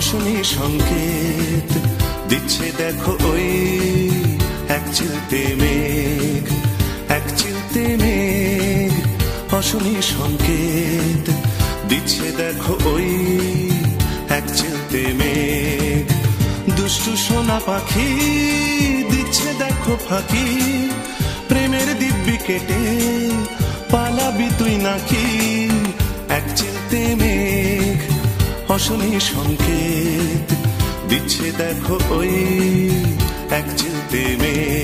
অশনি সংকেত দিচ্ছে দেখো ওই এক চিলতে মেঘ, এক চিলতে মেঘ অশনি সংকেত দিচ্ছে দেখো ওই এক চিলতে মেঘ। দুষ্টু সোনা পাখি দিচ্ছে দেখো ফাঁকি, প্রেমের দিব্যি কেটে পালাবি তুই নাকি। এক চিলতে মেঘ অশনি সংকেত দিচ্ছে দেখো ওই এক চিলতে মেঘ।